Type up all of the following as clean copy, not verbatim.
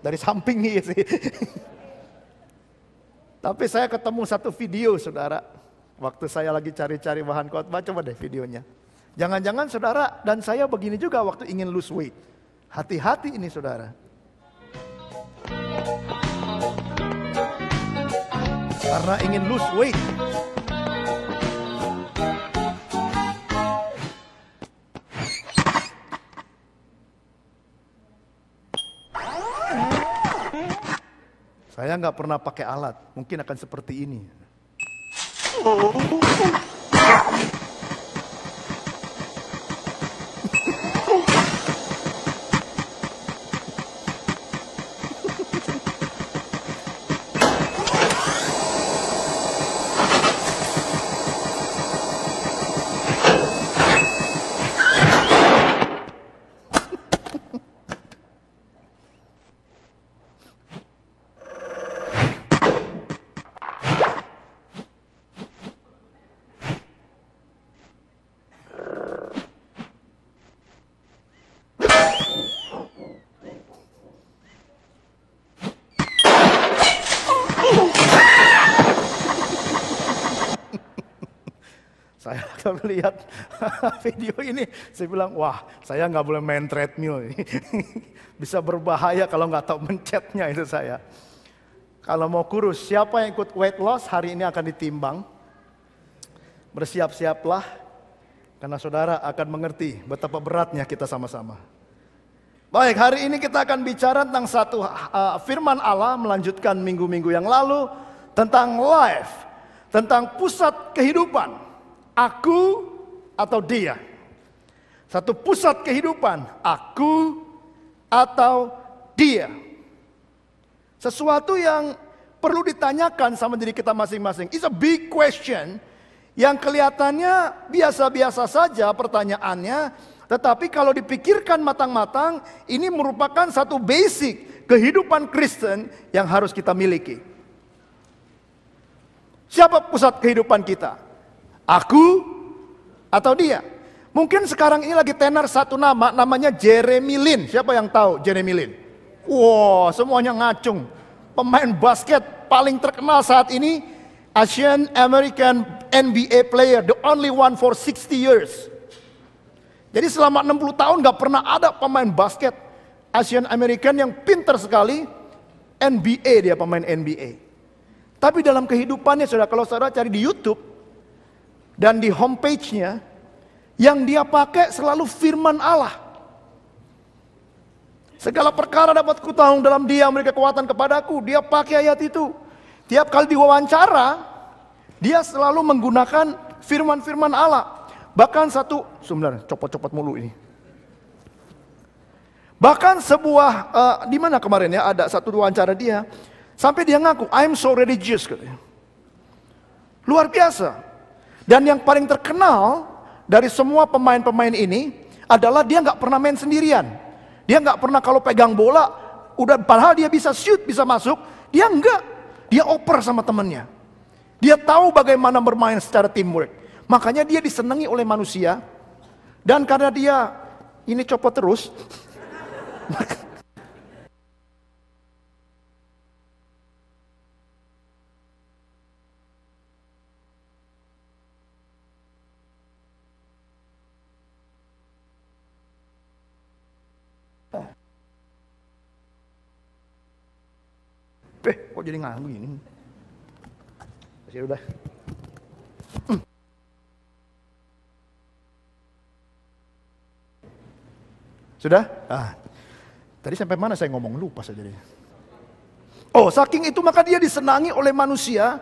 dari samping nih sih. Tapi saya ketemu satu video saudara. Waktu saya lagi cari-cari bahan khotbah, coba deh videonya. Jangan-jangan saudara dan saya begini juga waktu ingin lose weight. Hati-hati ini saudara. Karena ingin lose weight. Saya nggak pernah pakai alat, mungkin akan seperti ini. Saya melihat video ini, saya bilang, wah saya nggak boleh main treadmill ini. Bisa berbahaya kalau nggak tahu mencetnya itu saya. Kalau mau kurus, siapa yang ikut weight loss hari ini akan ditimbang. Bersiap-siaplah, karena saudara akan mengerti betapa beratnya kita sama-sama. Baik, hari ini kita akan bicara tentang satu firman Allah, melanjutkan minggu-minggu yang lalu, tentang life, tentang pusat kehidupan. Aku atau dia. Satu pusat kehidupan, aku atau dia. Sesuatu yang perlu ditanyakan sama diri kita masing-masing. It's a big question yang kelihatannya biasa-biasa saja pertanyaannya. Tetapi kalau dipikirkan matang-matang, ini merupakan satu basic kehidupan Kristen yang harus kita miliki. Siapa pusat kehidupan kita? Aku atau dia? Mungkin sekarang ini lagi tenar satu nama, namanya Jeremy Lin. Siapa yang tahu Jeremy Lin? Wow, semuanya ngacung. Pemain basket paling terkenal saat ini, Asian American NBA player, the only one for 60 years. Jadi selama 60 tahun gak pernah ada pemain basket Asian American yang pintar sekali. NBA, dia pemain NBA. Tapi dalam kehidupannya, saudara, kalau saudara cari di YouTube, dan di homepage-nya, yang dia pakai selalu firman Allah. Segala perkara dapat kutahuan dalam Dia memberi kekuatan kepadaku. Dia pakai ayat itu. Tiap kali diwawancara, dia selalu menggunakan firman-firman Allah. Bahkan sebenarnya copot-copot mulu ini. Bahkan sebuah, di mana kemarin ya, ada satu wawancara dia, sampai dia ngaku, I'm so religious, katanya. Luar biasa. Dan yang paling terkenal dari semua pemain-pemain ini adalah dia nggak pernah main sendirian. Dia nggak pernah kalau pegang bola, padahal dia bisa shoot, bisa masuk, dia enggak. Dia oper sama temennya. Dia tahu bagaimana bermain secara teamwork. Makanya dia disenangi oleh manusia. Dan karena dia ini copot terus, kok jadi nganggu gini? Ya udah. Sudah? Tadi sampai mana saya ngomong, lupa saja deh. Oh, saking itu maka dia disenangi oleh manusia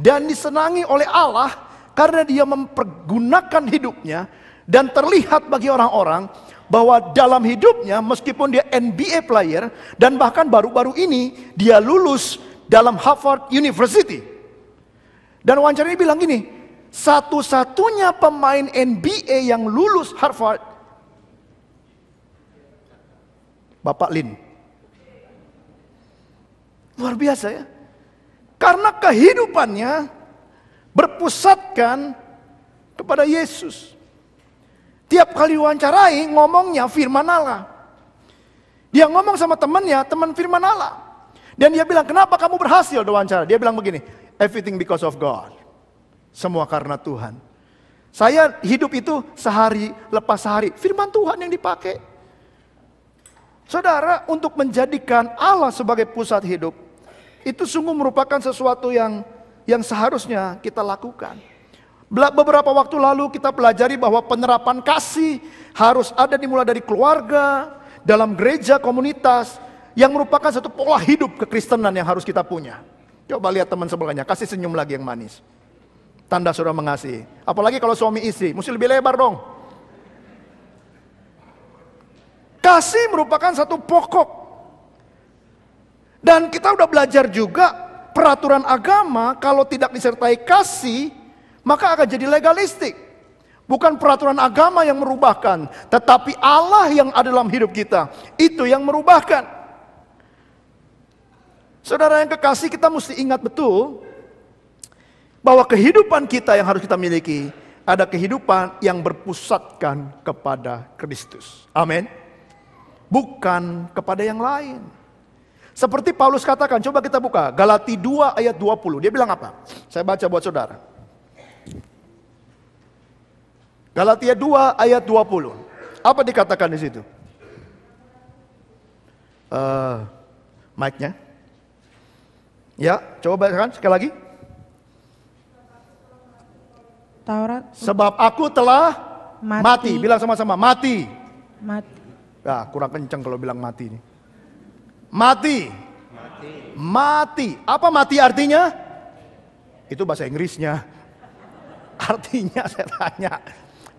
dan disenangi oleh Allah karena dia mempergunakan hidupnya dan terlihat bagi orang-orang bahwa dalam hidupnya meskipun dia NBA player dan bahkan baru-baru ini dia lulus dalam Harvard University. Dan wawancara ini bilang gini, satu-satunya pemain NBA yang lulus Harvard, Bapak Lin. Luar biasa ya. Karena kehidupannya berpusatkan kepada Yesus. Tiap kali wawancarai ngomongnya firman Allah. Dia ngomong sama temannya, teman firman Allah. Dan dia bilang, kenapa kamu berhasil diwawancara? Dia bilang begini, everything because of God. Semua karena Tuhan. Saya hidup itu sehari lepas sehari. Firman Tuhan yang dipakai. Saudara, untuk menjadikan Allah sebagai pusat hidup, itu sungguh merupakan sesuatu yang seharusnya kita lakukan. Beberapa waktu lalu kita pelajari bahwa penerapan kasih harus ada dimulai dari keluarga, dalam gereja, komunitas, yang merupakan satu pola hidup kekristenan yang harus kita punya. Coba lihat teman sebelahnya, kasih senyum lagi yang manis. Tanda saudara mengasihi. Apalagi kalau suami istri, mesti lebih lebar dong. Kasih merupakan satu pokok. Dan kita udah belajar juga peraturan agama kalau tidak disertai kasih, maka akan jadi legalistik. Bukan peraturan agama yang merubahkan, tetapi Allah yang ada dalam hidup kita, itu yang merubahkan. Saudara yang kekasih, kita mesti ingat betul bahwa kehidupan kita yang harus kita miliki ada kehidupan yang berpusatkan kepada Kristus. Amin. Bukan kepada yang lain. Seperti Paulus katakan, coba kita buka Galati 2 ayat 20. Dia bilang apa? Saya baca buat saudara. Galatia 2 ayat 20. Apa dikatakan di situ? Mic-nya. Ya, coba bacakan sekali lagi. Taurat. Sebab aku telah mati. Bilang sama-sama, mati. Mati. Ya, kurang kenceng kalau bilang mati ini. Mati. Mati. Apa mati artinya? Itu bahasa Inggrisnya. Artinya saya tanya.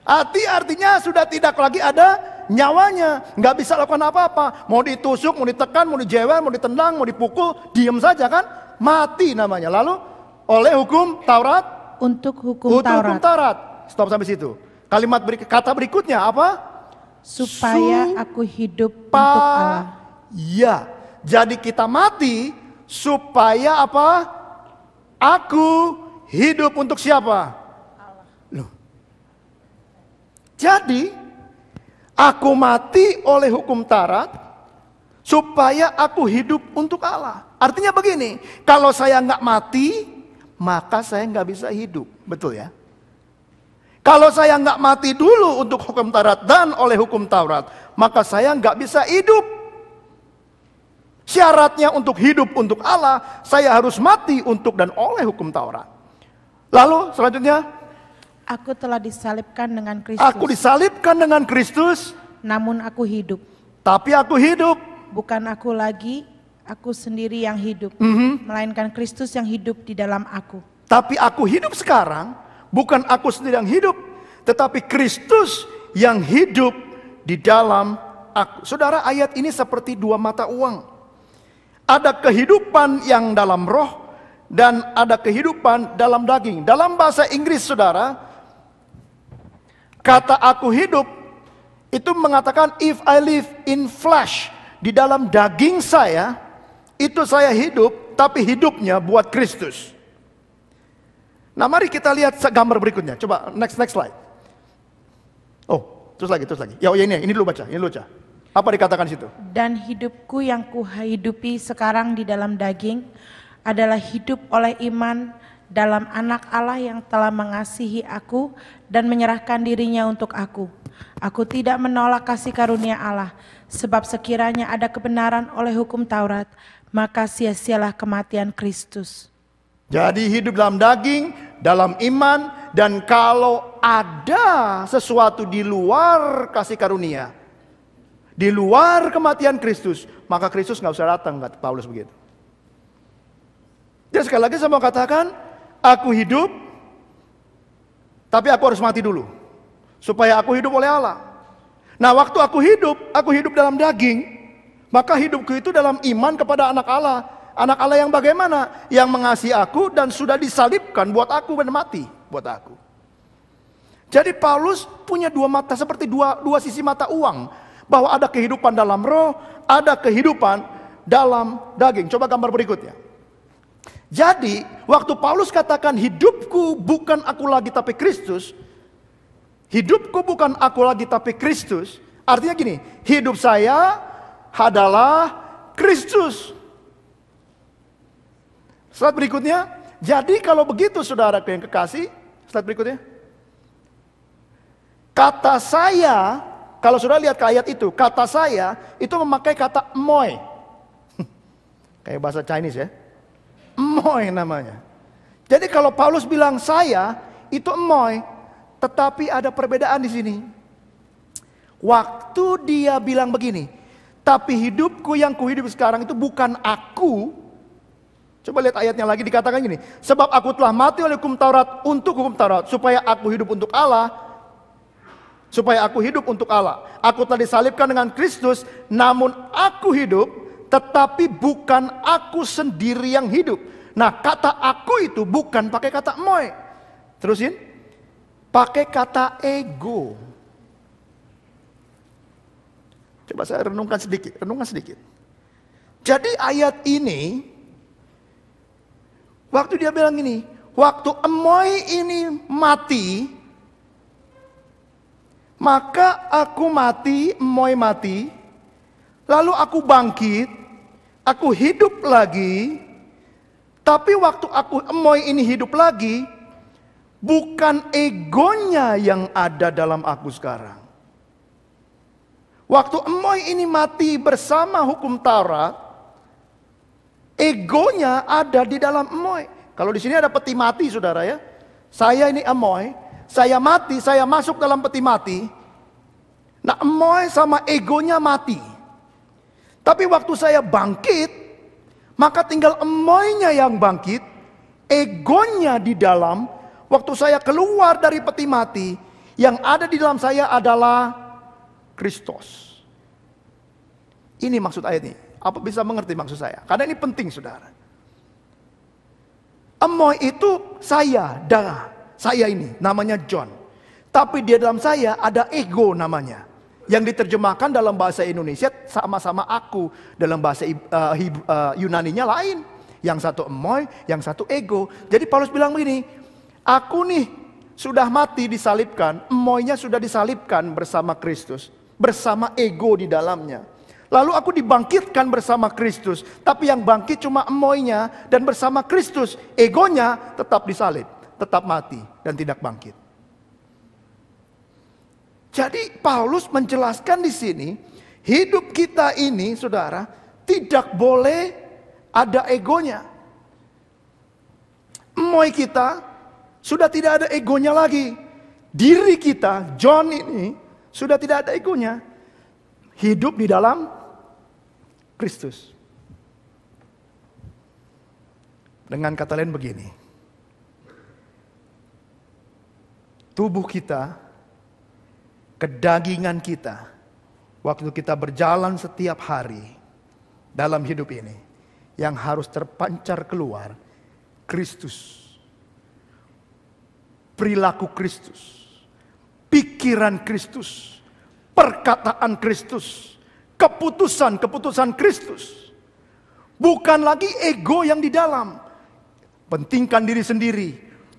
Artinya sudah tidak lagi ada nyawanya. Nggak bisa lakukan apa-apa. Mau ditusuk, mau ditekan, mau dijewer, mau ditendang, mau dipukul, diem saja kan? Mati namanya. Lalu oleh hukum Taurat. Untuk hukum Taurat. Stop sampai situ. Kata berikutnya apa? Supaya aku hidup untuk Allah. Ya. Jadi kita mati supaya apa? Aku hidup untuk siapa? Jadi, aku mati oleh hukum Taurat supaya aku hidup untuk Allah. Artinya begini, kalau saya nggak mati, maka saya nggak bisa hidup. Betul ya? Kalau saya nggak mati dulu untuk hukum Taurat dan oleh hukum Taurat, maka saya nggak bisa hidup. Syaratnya untuk hidup untuk Allah, saya harus mati untuk dan oleh hukum Taurat. Lalu selanjutnya, aku telah disalibkan dengan Kristus. Aku disalibkan dengan Kristus. Namun aku hidup. Tapi aku hidup. Bukan aku lagi, aku sendiri yang hidup. Melainkan Kristus yang hidup di dalam aku. Tapi aku hidup sekarang, bukan aku sendiri yang hidup, tetapi Kristus yang hidup di dalam aku. Saudara, ayat ini seperti dua mata uang. Ada kehidupan yang dalam roh dan ada kehidupan dalam daging. Dalam bahasa Inggris, saudara, kata aku hidup itu mengatakan if I live in flesh, di dalam daging saya, itu saya hidup, tapi hidupnya buat Kristus. Nah, mari kita lihat gambar berikutnya. Coba next slide. Oh, terus lagi. Ya, ini dulu baca, Apa dikatakan di situ? Dan hidupku yang kuhidupi sekarang di dalam daging adalah hidup oleh iman dalam anak Allah yang telah mengasihi aku dan menyerahkan dirinya untuk aku. Aku tidak menolak kasih karunia Allah, sebab sekiranya ada kebenaran oleh hukum Taurat, maka sia-sialah kematian Kristus. Jadi hidup dalam daging, dalam iman, dan kalau ada sesuatu di luar kasih karunia, di luar kematian Kristus, maka Kristus nggak usah datang, kata Paulus begitu. Jadi sekali lagi saya mau katakan, aku hidup, tapi aku harus mati dulu, supaya aku hidup oleh Allah. Nah, waktu aku hidup dalam daging, maka hidupku itu dalam iman kepada anak Allah. Anak Allah yang bagaimana? Yang mengasihi aku dan sudah disalibkan buat aku dan mati buat aku. Jadi Paulus punya dua mata, seperti dua sisi mata uang. Bahwa ada kehidupan dalam roh, ada kehidupan dalam daging. Coba gambar berikutnya. Jadi, waktu Paulus katakan hidupku bukan aku lagi tapi Kristus. Hidupku bukan aku lagi tapi Kristus. Artinya gini, hidup saya adalah Kristus. Slide berikutnya. Jadi kalau begitu saudara yang kekasih, slide berikutnya. Kata saya, kalau saudara lihat ke ayat itu, kata saya itu memakai kata moi. Kayak bahasa Chinese ya. Moi namanya. Jadi kalau Paulus bilang saya, itu moi. Tetapi ada perbedaan di sini. Waktu dia bilang begini, tapi hidupku yang kuhidup sekarang itu bukan aku. Coba lihat ayatnya lagi, dikatakan gini. Sebab aku telah mati oleh hukum Taurat untuk hukum Taurat, supaya aku hidup untuk Allah. Supaya aku hidup untuk Allah. Aku telah disalibkan dengan Kristus, namun aku hidup, tetapi bukan aku sendiri yang hidup. Nah, kata aku itu bukan pakai kata moi. Terusin. Pakai kata ego. Coba saya renungkan sedikit. Jadi ayat ini, waktu dia bilang ini, waktu moi ini mati, maka aku mati, moi mati, lalu aku bangkit, aku hidup lagi. Tapi waktu aku moi ini hidup lagi, bukan egonya yang ada dalam aku sekarang. Waktu moi ini mati bersama hukum Taurat, egonya ada di dalam moi. Kalau di sini ada peti mati saudara ya. Saya ini moi, saya mati, saya masuk dalam peti mati. Nah moi sama egonya mati. Tapi waktu saya bangkit, maka tinggal emoinya yang bangkit, egonya di dalam. Waktu saya keluar dari peti mati, yang ada di dalam saya adalah Kristus. Ini maksud ayat ini. Apa bisa mengerti maksud saya? Karena ini penting saudara. Emoi itu saya ini namanya John. Tapi di dalam saya ada ego namanya. Yang diterjemahkan dalam bahasa Indonesia sama-sama aku. Dalam bahasa Yunaninya lain. Yang satu emoi, yang satu ego. Jadi Paulus bilang begini, aku nih sudah mati disalibkan, emoinya sudah disalibkan bersama Kristus, bersama ego di dalamnya. Lalu aku dibangkitkan bersama Kristus, tapi yang bangkit cuma emoinya dan bersama Kristus, egonya tetap disalib, tetap mati dan tidak bangkit. Jadi Paulus menjelaskan di sini, hidup kita ini saudara tidak boleh ada egonya. Emoi kita sudah tidak ada egonya lagi. Diri kita, John ini, sudah tidak ada egonya. Hidup di dalam Kristus. Dengan kata lain begini. Tubuh kita, kedagingan kita, waktu kita berjalan setiap hari dalam hidup ini, yang harus terpancar keluar, Kristus. Perilaku Kristus, pikiran Kristus, perkataan Kristus, keputusan Kristus. Bukan lagi ego yang di dalam. Pentingkan diri sendiri,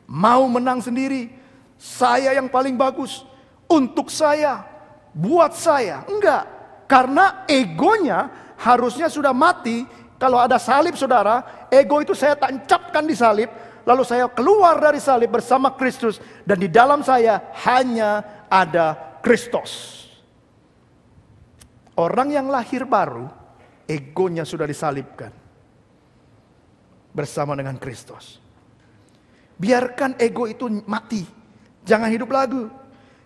mau menang sendiri. Saya yang paling bagus, untuk saya, buat saya. Enggak, karena egonya harusnya sudah mati. Kalau ada salib saudara, ego itu saya tancapkan di salib. Lalu saya keluar dari salib bersama Kristus. Dan di dalam saya hanya ada Kristus. Orang yang lahir baru, egonya sudah disalibkan bersama dengan Kristus. Biarkan ego itu mati. Jangan hidup lagi.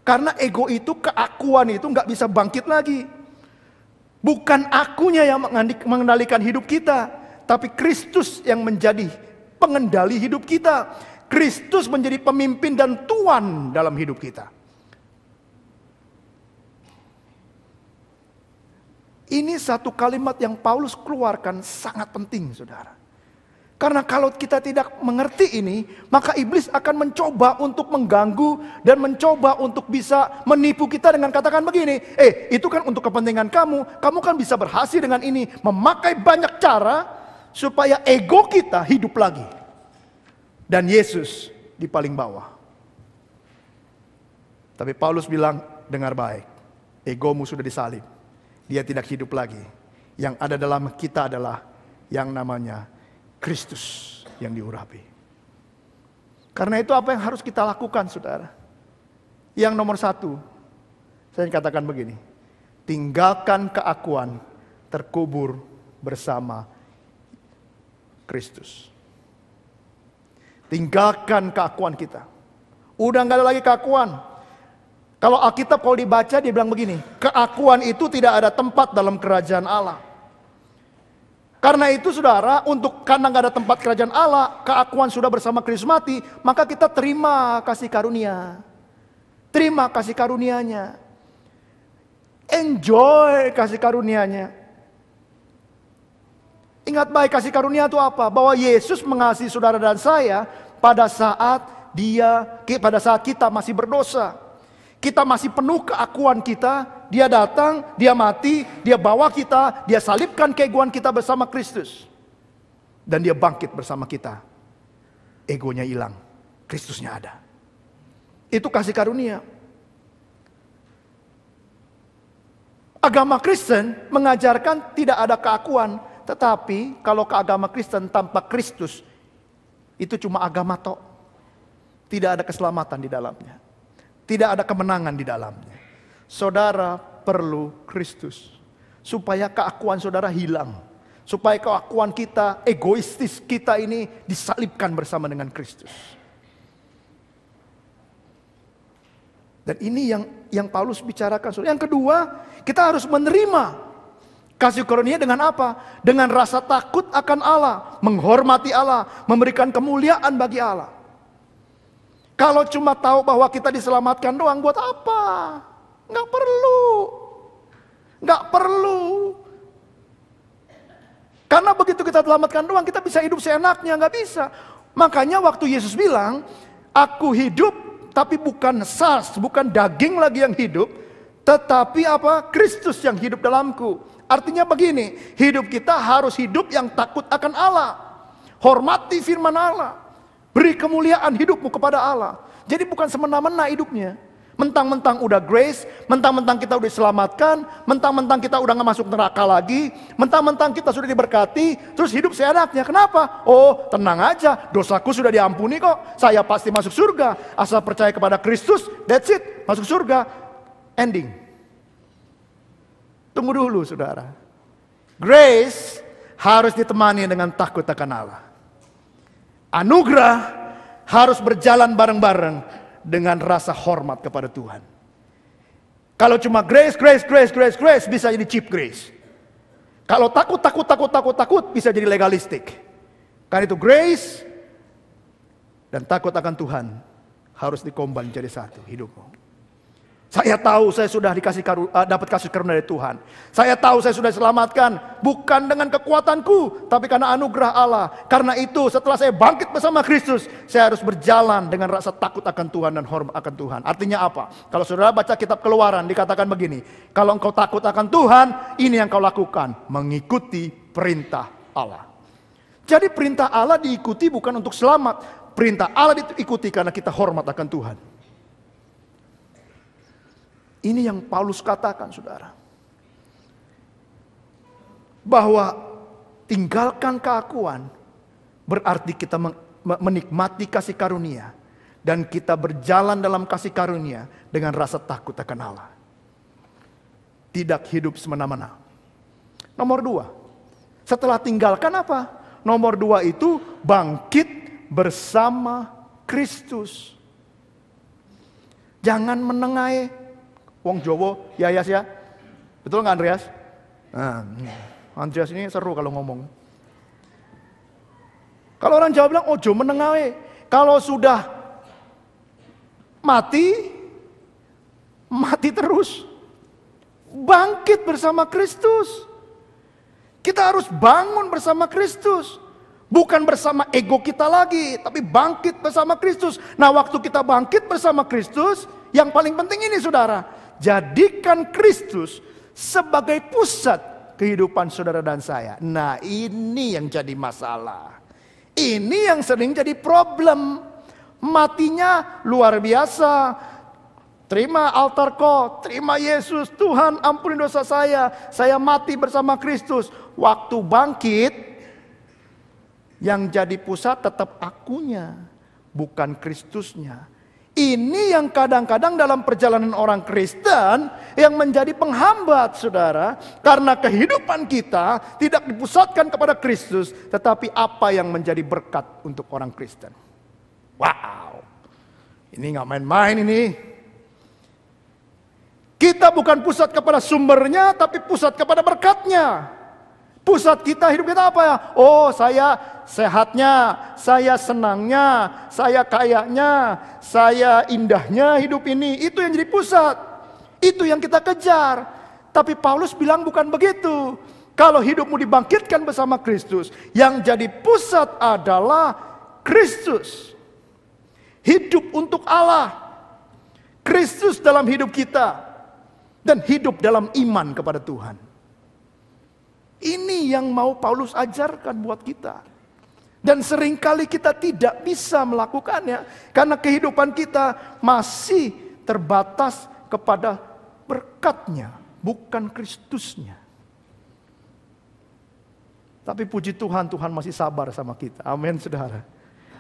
Karena ego itu, keakuan itu gak bisa bangkit lagi. Bukan akunya yang mengendalikan hidup kita. Tapi Kristus yang menjadi pengendali hidup kita. Kristus menjadi pemimpin dan tuan dalam hidup kita. Ini satu kalimat yang Paulus keluarkan sangat penting saudara. Karena kalau kita tidak mengerti ini, maka iblis akan mencoba untuk mengganggu dan mencoba untuk bisa menipu kita dengan katakan begini, itu kan untuk kepentingan kamu kan bisa berhasil dengan ini, memakai banyak cara supaya ego kita hidup lagi. Dan Yesus di paling bawah. Tapi Paulus bilang, dengar baik, egomu sudah disalib, dia tidak hidup lagi. Yang ada dalam kita adalah yang namanya Kristus yang diurapi. Karena itu apa yang harus kita lakukan, saudara? Yang nomor satu, saya katakan begini. Tinggalkan keakuan, terkubur bersama Kristus. Tinggalkan keakuan kita. Udah gak ada lagi keakuan. Kalau Alkitab kalau dibaca dia bilang begini, keakuan itu tidak ada tempat dalam kerajaan Allah. Karena itu saudara, karena gak ada tempat kerajaan Allah, keakuan sudah bersama Kristus mati, maka kita terima kasih karunia. Terima kasih karunia-Nya. Enjoy kasih karunia-Nya. Ingat baik, kasih karunia itu apa? Bahwa Yesus mengasihi saudara dan saya pada saat kita masih berdosa. Kita masih penuh keakuan kita. Dia datang, dia mati, dia bawa kita, dia salibkan keegoan kita bersama Kristus. Dan dia bangkit bersama kita. Egonya hilang, Kristusnya ada. Itu kasih karunia. Agama Kristen mengajarkan tidak ada keakuan. Tetapi kalau ke agama Kristen tanpa Kristus, itu cuma agama tok. Tidak ada keselamatan di dalamnya. Tidak ada kemenangan di dalamnya. Saudara perlu Kristus. Supaya keakuan saudara hilang. Supaya keakuan kita, egoistis kita ini disalibkan bersama dengan Kristus. Dan ini yang Paulus bicarakan. Yang kedua, kita harus menerima kasih karunia dengan apa? Dengan rasa takut akan Allah, menghormati Allah, memberikan kemuliaan bagi Allah. Kalau cuma tahu bahwa kita diselamatkan doang, buat apa? Nggak perlu. Nggak perlu. Karena begitu kita diselamatkan doang, kita bisa hidup seenaknya, nggak bisa. Makanya waktu Yesus bilang, aku hidup, tapi bukan sars, bukan daging lagi yang hidup, tetapi apa? Kristus yang hidup dalamku. Artinya begini, hidup kita harus hidup yang takut akan Allah. Hormati firman Allah. Beri kemuliaan hidupmu kepada Allah. Jadi bukan semena-mena hidupnya. Mentang-mentang udah grace, mentang-mentang kita udah diselamatkan, mentang-mentang kita udah gak masuk neraka lagi, mentang-mentang kita sudah diberkati, terus hidup seenaknya. Kenapa? Oh, tenang aja, dosaku sudah diampuni kok. Saya pasti masuk surga. Asal percaya kepada Kristus, that's it, masuk surga. Ending. Tunggu dulu saudara. Grace harus ditemani dengan takut akan Allah. Anugerah harus berjalan bareng-bareng dengan rasa hormat kepada Tuhan. Kalau cuma grace bisa jadi cheap grace. Kalau takut bisa jadi legalistik. Karena itu grace dan takut akan Tuhan harus dikombin jadi satu hidupmu. Saya tahu saya sudah dapat kasih karunia dari Tuhan. Saya tahu saya sudah diselamatkan bukan dengan kekuatanku, tapi karena anugerah Allah. Karena itu setelah saya bangkit bersama Kristus, saya harus berjalan dengan rasa takut akan Tuhan dan hormat akan Tuhan. Artinya apa? Kalau saudara baca kitab Keluaran dikatakan begini, kalau engkau takut akan Tuhan, ini yang kau lakukan, mengikuti perintah Allah. Jadi perintah Allah diikuti bukan untuk selamat, perintah Allah diikuti karena kita hormat akan Tuhan. Ini yang Paulus katakan saudara. Bahwa tinggalkan keakuan berarti kita menikmati kasih karunia. Dan kita berjalan dalam kasih karunia dengan rasa takut akan Allah. Tidak hidup semena-mena. Nomor 2. Setelah tinggalkan apa? Nomor 2 itu bangkit bersama Kristus. Jangan menengahi. Wong Jowo, ya. Betul nggak Andreas? Nah, Andreas ini seru kalau ngomong. Kalau orang Jawa bilang, ojo menengawe. Kalau sudah mati terus. Bangkit bersama Kristus. Kita harus bangun bersama Kristus. Bukan bersama ego kita lagi, tapi bangkit bersama Kristus. Nah, waktu kita bangkit bersama Kristus, yang paling penting ini saudara. Jadikan Kristus sebagai pusat kehidupan saudara dan saya. Nah, ini yang jadi masalah. Ini yang sering jadi problem. Matinya luar biasa. Terima altarko, terima Yesus, Tuhan ampuni dosa saya mati bersama Kristus. Waktu bangkit, yang jadi pusat tetap akunya, bukan Kristusnya. Ini yang kadang-kadang dalam perjalanan orang Kristen yang menjadi penghambat, saudara. Karena kehidupan kita tidak dipusatkan kepada Kristus, tetapi apa yang menjadi berkat untuk orang Kristen. Wow, ini gak main-main ini. Kita bukan pusat kepada sumbernya, tapi pusat kepada berkatnya. Pusat kita, hidup kita apa ya? Oh, saya sehatnya, saya senangnya, saya kayanya, saya indahnya hidup ini. Itu yang jadi pusat. Itu yang kita kejar. Tapi Paulus bilang bukan begitu. Kalau hidupmu dibangkitkan bersama Kristus, yang jadi pusat adalah Kristus. Hidup untuk Allah. Kristus dalam hidup kita. Dan hidup dalam iman kepada Tuhan. Ini yang mau Paulus ajarkan buat kita. Dan seringkali kita tidak bisa melakukannya. Karena kehidupan kita masih terbatas kepada berkatnya. Bukan Kristusnya. Tapi puji Tuhan, Tuhan masih sabar sama kita. Amin, saudara.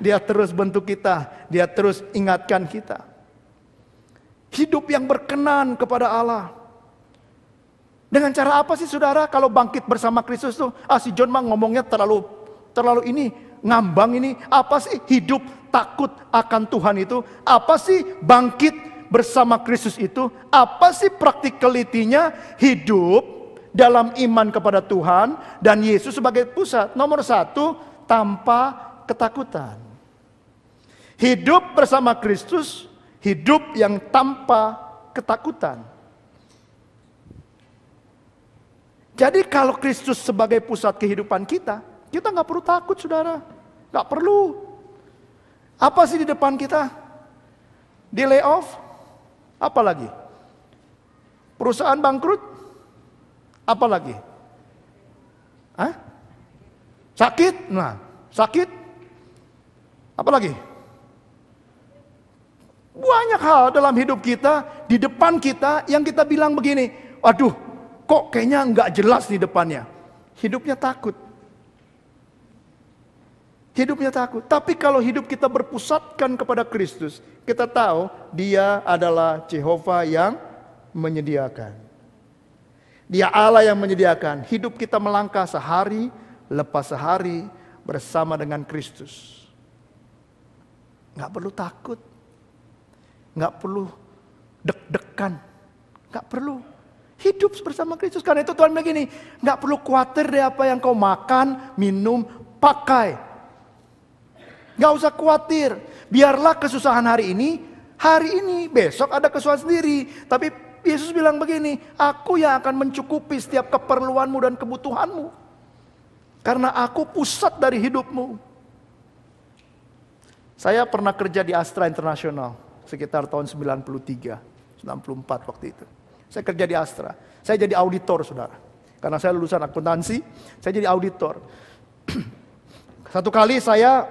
Dia terus bentuk kita. Dia terus ingatkan kita. Hidup yang berkenan kepada Allah. Dengan cara apa sih, saudara? Kalau bangkit bersama Kristus tuh, si John mah ngomongnya terlalu ini, ngambang ini. Apa sih hidup takut akan Tuhan itu? Apa sih bangkit bersama Kristus itu? Apa sih practicality-nya hidup dalam iman kepada Tuhan dan Yesus sebagai pusat? Nomor 1, tanpa ketakutan. Hidup bersama Kristus, hidup yang tanpa ketakutan. Jadi kalau Kristus sebagai pusat kehidupan kita nggak perlu takut, saudara. Nggak perlu. Apa sih di depan kita? Di layoff? Apa lagi? Perusahaan bangkrut? Apa lagi? Hah? Sakit? Nah, sakit? Apa lagi? Banyak hal dalam hidup kita, di depan kita yang kita bilang begini, waduh, kok kayaknya nggak jelas di depannya. Hidupnya takut. Hidupnya takut. Tapi kalau hidup kita berpusatkan kepada Kristus, kita tahu Dia adalah Jehovah yang menyediakan. Dia Allah yang menyediakan. Hidup kita melangkah sehari lepas sehari bersama dengan Kristus. Nggak perlu takut. Nggak perlu deg-degan. Nggak perlu. Hidup bersama Kristus. Karena itu Tuhan bilang gini, nggak perlu khawatir deh apa yang kau makan, minum, pakai. Nggak usah khawatir. Biarlah kesusahan hari ini, besok ada kesusahan sendiri. Tapi Yesus bilang begini, aku yang akan mencukupi setiap keperluanmu dan kebutuhanmu. Karena aku pusat dari hidupmu. Saya pernah kerja di Astra International sekitar tahun 93, 94 waktu itu. Saya kerja di Astra. Saya jadi auditor, saudara. Karena saya lulusan akuntansi, saya jadi auditor. Satu kali saya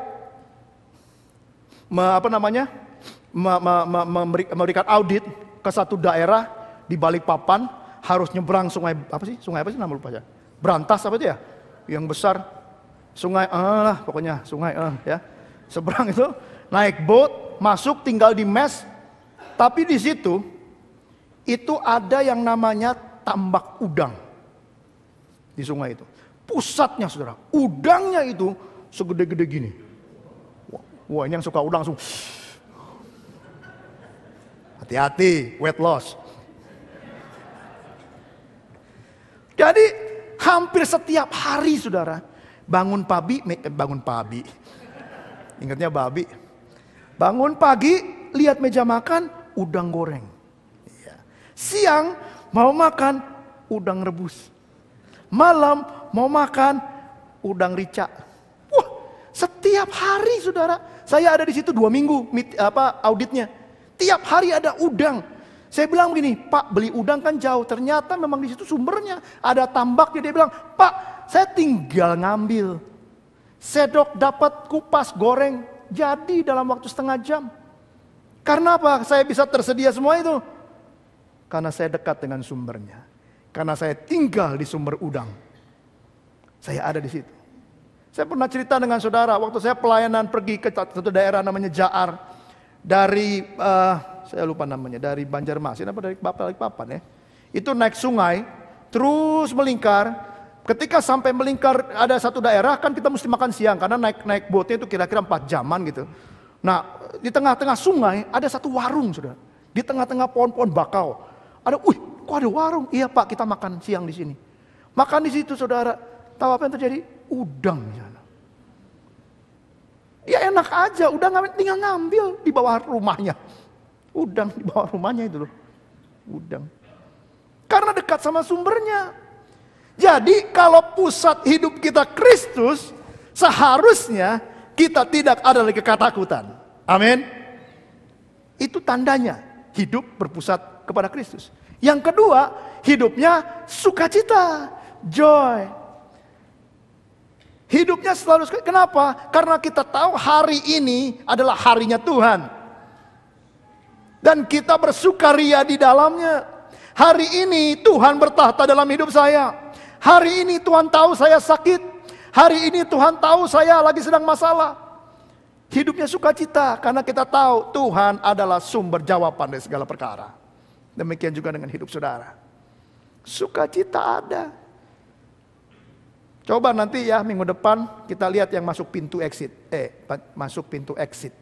memberikan audit ke satu daerah di Balikpapan, harus nyebrang sungai apa sih nama lupa ya. Berantas apa itu ya? Yang besar. Sungai pokoknya sungai ya. Seberang itu naik boat, masuk tinggal di mes. Tapi di situ itu ada yang namanya tambak udang di sungai itu. Pusatnya, saudara, udangnya itu segede-gede gini. Wah, ini yang suka udang langsung. Hati-hati, weight loss. Jadi hampir setiap hari, saudara, bangun pagi. Ingatnya babi. Bangun pagi, lihat meja makan, udang goreng. Siang mau makan udang rebus. Malam mau makan udang rica. Wah, setiap hari, saudara. Saya ada di situ 2 minggu auditnya. Tiap hari ada udang. Saya bilang begini, Pak, beli udang kan jauh. Ternyata memang di situ sumbernya ada tambaknya. Dia bilang, Pak, saya tinggal ngambil. Sendok dapat kupas goreng jadi dalam waktu setengah jam. Karena apa? Saya bisa tersedia semua itu. Karena saya dekat dengan sumbernya. Karena saya tinggal di sumber udang. Saya ada di situ. Saya pernah cerita dengan saudara, waktu saya pelayanan pergi ke satu daerah namanya Jaar. Dari, saya lupa namanya, dari Banjarmasin apa dari Balikpapan ya. Itu naik sungai, terus melingkar. Ketika sampai melingkar ada satu daerah, kan kita mesti makan siang. Karena naik botnya itu kira-kira 4 jaman gitu. Nah, di tengah-tengah sungai ada satu warung, saudara. Di tengah-tengah pohon-pohon bakau. Ada, kok ada warung? Iya Pak, kita makan siang di sini. Makan di situ, saudara. Tahu apa yang terjadi? Udang di sana. Ya enak aja, udang tinggal ngambil di bawah rumahnya. Udang di bawah rumahnya itu loh. Udang. Karena dekat sama sumbernya. Jadi kalau pusat hidup kita Kristus, seharusnya kita tidak ada lagi ketakutan. Amin. Itu tandanya hidup berpusat kepada Kristus. Yang kedua, hidupnya sukacita, joy. Hidupnya selalu sukacita. Kenapa? Karena kita tahu hari ini adalah harinya Tuhan. Dan kita bersukaria di dalamnya. Hari ini Tuhan bertahta dalam hidup saya. Hari ini Tuhan tahu saya sakit. Hari ini Tuhan tahu saya lagi sedang masalah. Hidupnya sukacita karena kita tahu Tuhan adalah sumber jawaban dari segala perkara. Demikian juga dengan hidup saudara. Sukacita ada. Coba nanti ya minggu depan kita lihat yang masuk pintu exit. Masuk pintu exit.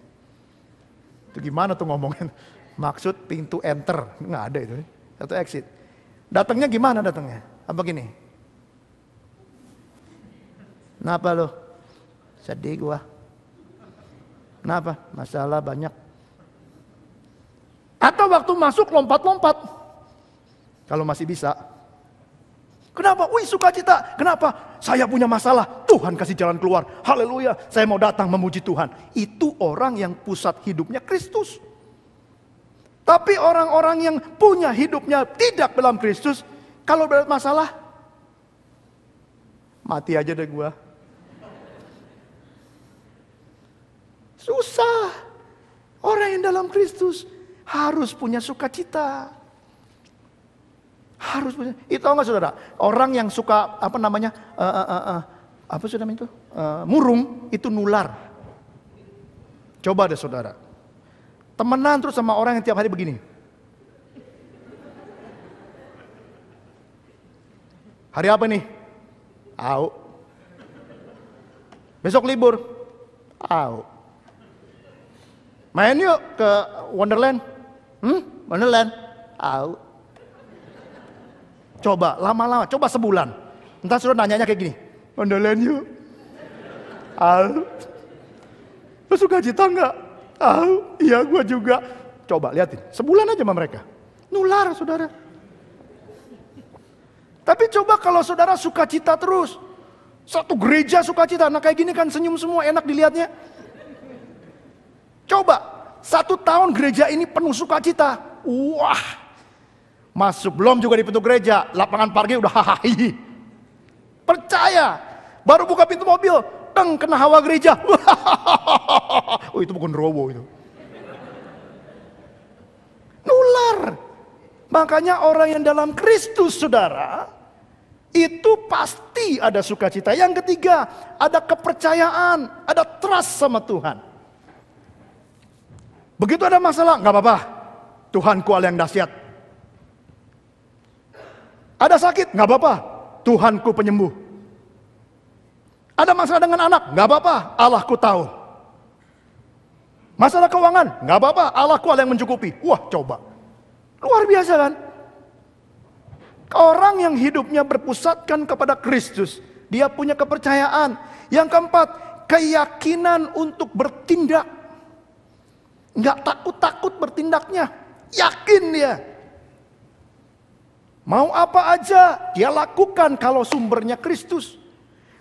Itu gimana tuh ngomongin? Maksud pintu enter. Nggak ada itu. Satu exit. Datangnya gimana datangnya? Apa gini? Kenapa lo? Sedih gua. Kenapa? Masalah banyak. Atau waktu masuk lompat-lompat. Kalau masih bisa. Kenapa? Wih, sukacita. Kenapa? Saya punya masalah. Tuhan kasih jalan keluar. Haleluya. Saya mau datang memuji Tuhan. Itu orang yang pusat hidupnya Kristus. Tapi orang-orang yang punya hidupnya tidak dalam Kristus, kalau berat masalah, mati aja deh gua. Susah. Orang yang dalam Kristus harus punya sukacita. Harus punya. Itu enggak saudara? Orang yang suka apa namanya? Apa saudara itu? Murung itu nular. Coba deh saudara. Temenan terus sama orang yang tiap hari begini. Hari apa nih? Au. Besok libur. Au. Main yuk ke Wonderland. Wonderland. Au. Coba lama-lama, coba sebulan. Entar suruh nanyanya kayak gini. Wonderland yuk. Au. Lu suka cita enggak? Au. Iya gua juga. Coba liatin. Sebulan aja sama mereka. Nular saudara. Tapi coba kalau saudara sukacita terus. Satu gereja sukacita. Nah kayak gini kan senyum semua, enak dilihatnya. Coba, 1 tahun gereja ini penuh sukacita. Wah, masuk belum juga di pintu gereja, lapangan parkir udah hahaha. Percaya, baru buka pintu mobil, kena hawa gereja. Oh itu bukan rowo itu. Nular. Makanya orang yang dalam Kristus saudara, itu pasti ada sukacita. Yang ketiga, ada kepercayaan, ada trust sama Tuhan. Begitu ada masalah, gak apa-apa. Tuhanku Allah yang dahsyat. Ada sakit, gak apa-apa. Tuhanku penyembuh. Ada masalah dengan anak, gak apa-apa. Allahku tahu. Masalah keuangan, gak apa-apa. Allahku Allah yang mencukupi. Wah coba. Luar biasa kan? Orang yang hidupnya berpusatkan kepada Kristus. Dia punya kepercayaan. Yang keempat, keyakinan untuk bertindak. Nggak takut-takut bertindaknya. Yakin dia. Mau apa aja dia lakukan kalau sumbernya Kristus.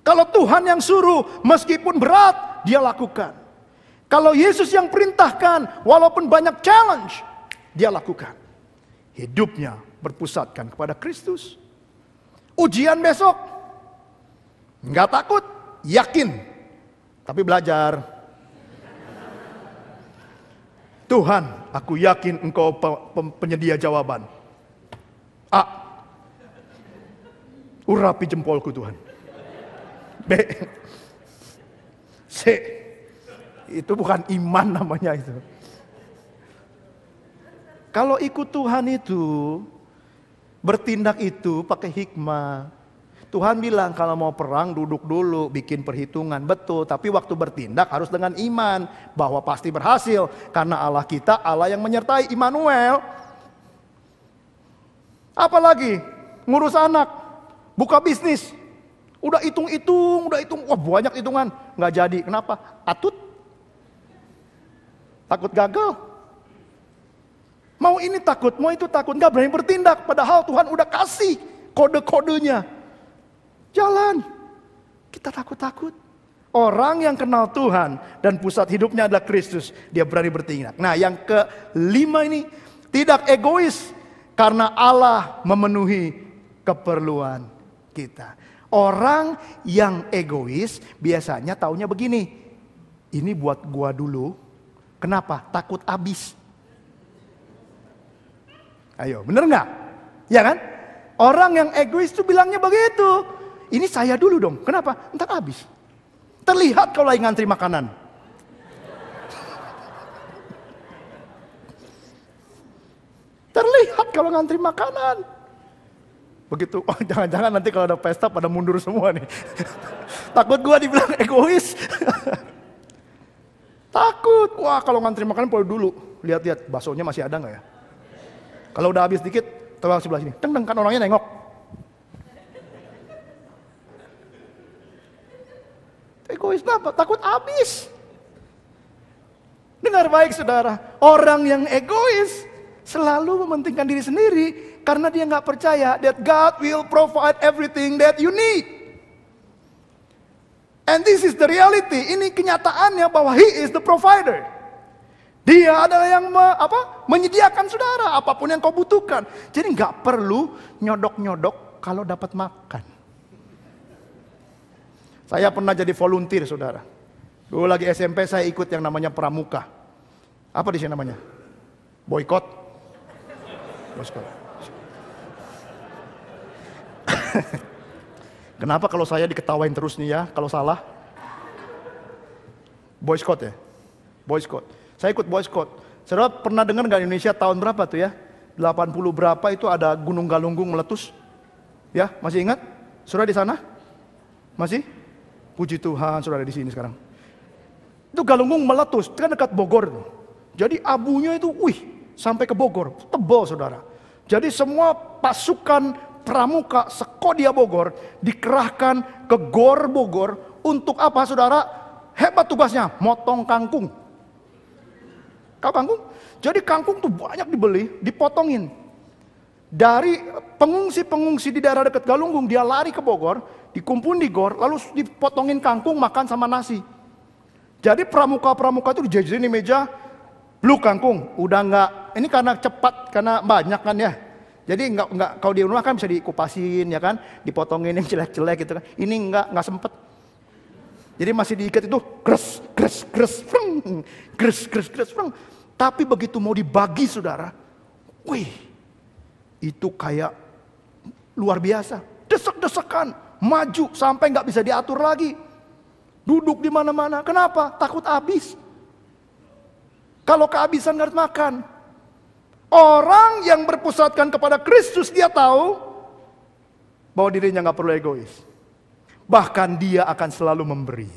Kalau Tuhan yang suruh meskipun berat dia lakukan. Kalau Yesus yang perintahkan walaupun banyak challenge dia lakukan. Hidupnya berpusatkan kepada Kristus. Ujian besok. Nggak takut. Yakin. Tapi belajar. Tuhan Aku yakin engkau penyedia jawaban. A. Urapi jempolku Tuhan. B. C. Itu bukan iman namanya itu. Kalau ikut Tuhan itu, bertindak itu pakai hikmah. Tuhan bilang kalau mau perang duduk dulu, bikin perhitungan. Betul, tapi waktu bertindak harus dengan iman. Bahwa pasti berhasil. Karena Allah kita, Allah yang menyertai, Immanuel. Apalagi ngurus anak, buka bisnis. Udah hitung, wah banyak hitungan. Nggak jadi, kenapa? Atut. Takut gagal. Mau ini takut, mau itu takut, nggak berani bertindak. Padahal Tuhan udah kasih kode-kodenya. Jalan. Kita takut-takut. Orang yang kenal Tuhan dan pusat hidupnya adalah Kristus, dia berani bertindak. Nah, yang kelima ini, tidak egois karena Allah memenuhi keperluan kita. Orang yang egois biasanya taunya begini, ini buat gua dulu. Kenapa? Takut habis. Ayo, bener nggak? Ya kan? Orang yang egois itu bilangnya begitu. Ini saya dulu dong. Kenapa? Ntar habis. Terlihat kalau lagi ngantri makanan. Terlihat kalau ngantri makanan. Begitu, oh jangan-jangan nanti kalau ada pesta pada mundur semua nih. Takut gua dibilang egois. Takut. Wah kalau ngantri makanan boleh dulu. Lihat-lihat baksonya masih ada nggak ya? Kalau udah habis dikit, tolong sebelah sini. Teng kan orangnya nengok. Egois apa? Takut habis. Dengar baik saudara. Orang yang egois selalu mementingkan diri sendiri. Karena dia nggak percaya that God will provide everything that you need. And this is the reality. Ini kenyataannya bahwa He is the provider. Dia adalah yang menyediakan saudara apapun yang kau butuhkan. Jadi nggak perlu nyodok-nyodok kalau dapat makan. Saya pernah jadi volunteer saudara. Dulu lagi SMP saya ikut yang namanya pramuka. Apa di sini namanya? Boykot. Kenapa kalau saya diketawain terus nih ya kalau salah? Boy Scout ya? Boy Scout. Saya ikut Boy Scout. Saudara pernah dengar nggak Indonesia tahun berapa tuh ya? 80 berapa itu ada Gunung Galunggung meletus? Ya, masih ingat? Saudara di sana? Masih? Puji Tuhan, saudara di sini sekarang. Itu Galunggung meletus, kan dekat Bogor tuh. Jadi abunya itu, sampai ke Bogor, tebal saudara. Jadi semua pasukan pramuka Sekodia Bogor dikerahkan ke Gor Bogor untuk apa saudara? Hebat tugasnya, motong kangkung. Kau kangkung? Jadi kangkung tuh banyak dibeli, dipotongin. Dari pengungsi-pengungsi di daerah dekat Galunggung, dia lari ke Bogor, dikumpulin di Gor, lalu dipotongin kangkung makan sama nasi. Jadi pramuka-pramuka itu dijajarin di meja, lu kangkung, udah enggak, ini karena cepat, karena banyak kan ya. Jadi enggak kalau di rumah kan bisa dikupasin ya kan, dipotongin yang jelek-jelek gitu kan. Ini enggak sempet. Jadi masih diikat itu gres. Tapi begitu mau dibagi saudara, itu kayak luar biasa. Desek-desekan, maju sampai nggak bisa diatur lagi. Duduk di mana-mana. Kenapa? Takut habis. Kalau kehabisan nggak makan. Orang yang berpusatkan kepada Kristus dia tahu bahwa dirinya nggak perlu egois. Bahkan dia akan selalu memberi.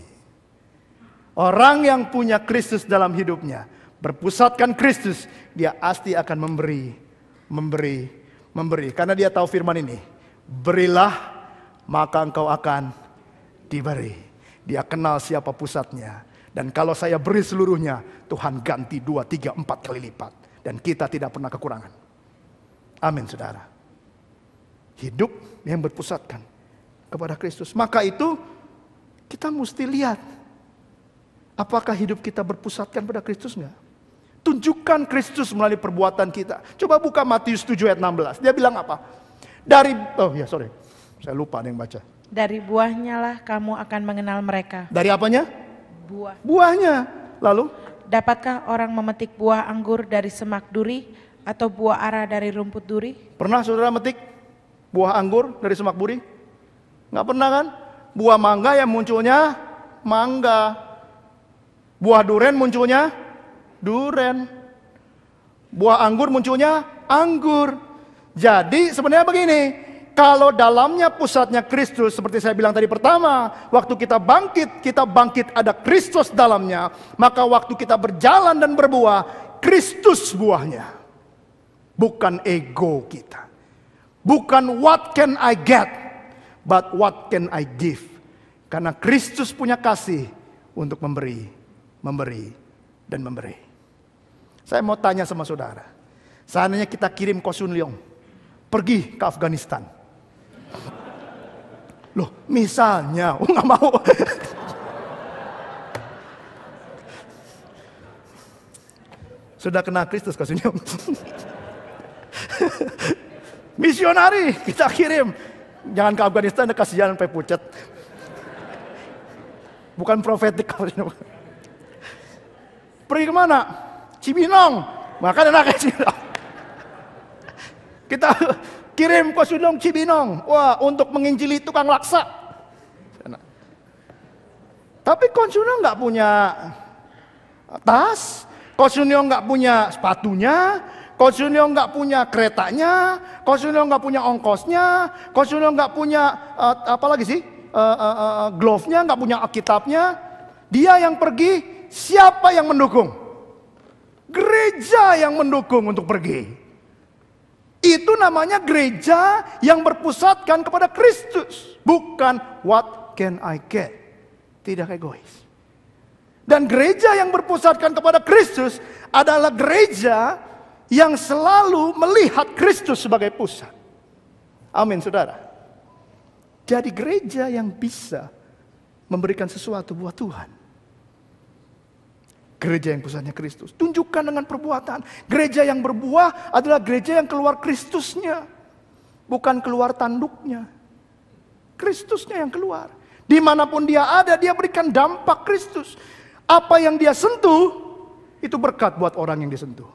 Orang yang punya Kristus dalam hidupnya, berpusatkan Kristus, dia pasti akan memberi. Karena dia tahu firman ini, berilah maka engkau akan diberi. Dia kenal siapa pusatnya. Dan kalau saya beri seluruhnya, Tuhan ganti 2, 3, 4 kali lipat. Dan kita tidak pernah kekurangan. Amin saudara. Hidup yang berpusatkan kepada Kristus. Maka itu kita mesti lihat. Apakah hidup kita berpusatkan pada Kristus enggak? Tunjukkan Kristus melalui perbuatan kita. Coba buka Matius 7 ayat 16. Dia bilang apa? Saya lupa ada yang baca. Dari buahnya lah kamu akan mengenal mereka. Dari apanya? Buah. Buahnya. Lalu? dapatkah orang memetik buah anggur dari semak duri atau buah ara dari rumput duri? Pernah saudara metik buah anggur dari semak duri? Nggak pernah kan? Buah mangga yang munculnya mangga. Buah duren munculnya duren. Buah anggur munculnya anggur. Jadi sebenarnya begini, kalau dalamnya pusatnya Kristus, seperti saya bilang tadi pertama, waktu kita bangkit ada Kristus dalamnya. Maka waktu kita berjalan dan berbuah, Kristus buahnya. Bukan ego kita. Bukan what can I get, but what can I give. Karena Kristus punya kasih untuk memberi, dan memberi. Saya mau tanya sama saudara. Seandainya kita kirim Ko Sun Leong pergi ke Afghanistan. Loh, misalnya, nggak mau. Sudah kenal Kristus Ko Sun Leong. Misionari kita kirim. Jangan ke Afghanistan, kasihan sampai pucat. Bukan profetik. Pergi kemana? Cibinong. Maka enak Cibinong. Kita kirim Ko Sun Leong Cibinong. Wah, untuk menginjili tukang laksa. Tapi Ko Sun Leong nggak punya tas. Ko Sun Leong nggak punya sepatunya. Ko Sun Leong nggak punya keretanya. Ko Sun Leong nggak punya ongkosnya. Ko Sun Leong nggak punya apa lagi sih? Glove-nya, nggak punya Alkitabnya. Dia yang pergi. Siapa yang mendukung? Gereja yang mendukung untuk pergi. Itu namanya gereja yang berpusatkan kepada Kristus. Bukan what can I get. Tidak egois. Dan gereja yang berpusatkan kepada Kristus adalah gereja yang selalu melihat Kristus sebagai pusat. Amin, saudara. Jadi gereja yang bisa memberikan sesuatu buat Tuhan. Gereja yang pusatnya Kristus. Tunjukkan dengan perbuatan. Gereja yang berbuah adalah gereja yang keluar Kristusnya. Bukan keluar tanduknya. Kristusnya yang keluar. Dimanapun dia ada, dia berikan dampak Kristus. Apa yang dia sentuh, itu berkat buat orang yang disentuh.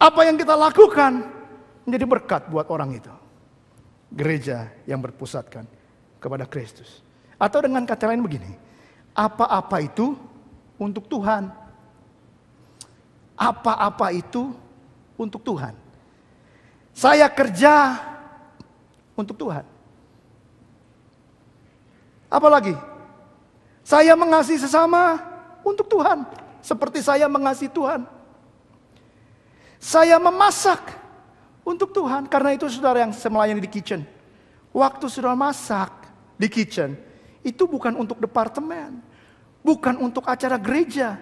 Apa yang kita lakukan, menjadi berkat buat orang itu. Gereja yang berpusatkan kepada Kristus. Atau dengan kata lain begini, apa-apa itu untuk Tuhan. Apa-apa itu untuk Tuhan. Saya kerja untuk Tuhan. Apalagi? Saya mengasihi sesama untuk Tuhan. Seperti saya mengasihi Tuhan. Saya memasak untuk Tuhan. Karena itu saudara yang melayani di kitchen. Waktu saudara masak di kitchen, itu bukan untuk departemen. Bukan untuk acara gereja,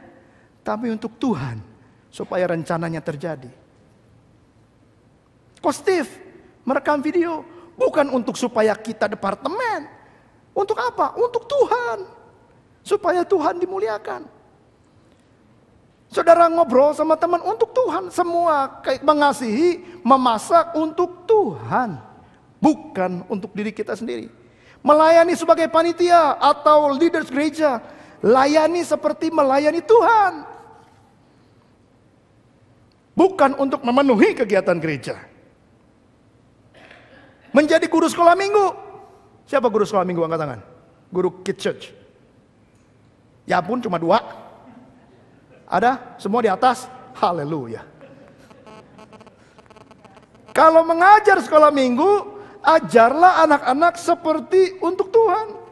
tapi untuk Tuhan, supaya rencananya terjadi. Ko Steve merekam video, bukan untuk supaya kita departemen. Untuk apa? Untuk Tuhan. Supaya Tuhan dimuliakan. Saudara ngobrol sama teman untuk Tuhan. Semua mengasihi, memasak untuk Tuhan. Bukan untuk diri kita sendiri. Melayani sebagai panitia atau leaders gereja. Layani seperti melayani Tuhan. Bukan untuk memenuhi kegiatan gereja. Menjadi guru sekolah minggu. Siapa guru sekolah minggu? Angkat tangan. Guru Kids Church. Ya pun cuma 2. Ada? Semua di atas? Haleluya. Kalau mengajar sekolah minggu, ajarlah anak-anak seperti untuk Tuhan.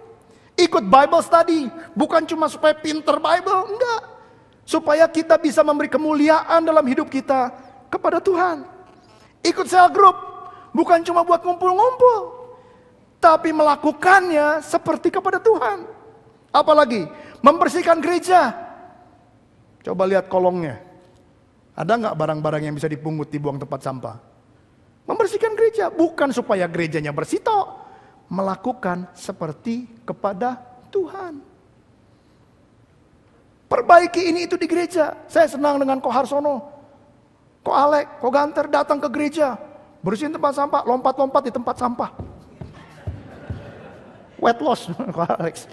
Ikut Bible study, bukan cuma supaya pinter Bible, enggak. Supaya kita bisa memberi kemuliaan dalam hidup kita kepada Tuhan. Ikut cell group, bukan cuma buat ngumpul-ngumpul, tapi melakukannya seperti kepada Tuhan. Apalagi, membersihkan gereja. Coba lihat kolongnya. Ada nggak barang-barang yang bisa dipungut, dibuang tempat sampah? Membersihkan gereja, bukan supaya gerejanya bersih toh. Melakukan seperti kepada Tuhan. Perbaiki ini itu di gereja. Saya senang dengan Ko Harsono, Ko Alek, Ko Ganter datang ke gereja. Bersihin tempat sampah, lompat-lompat di tempat sampah. Wet loss, Ko Alex.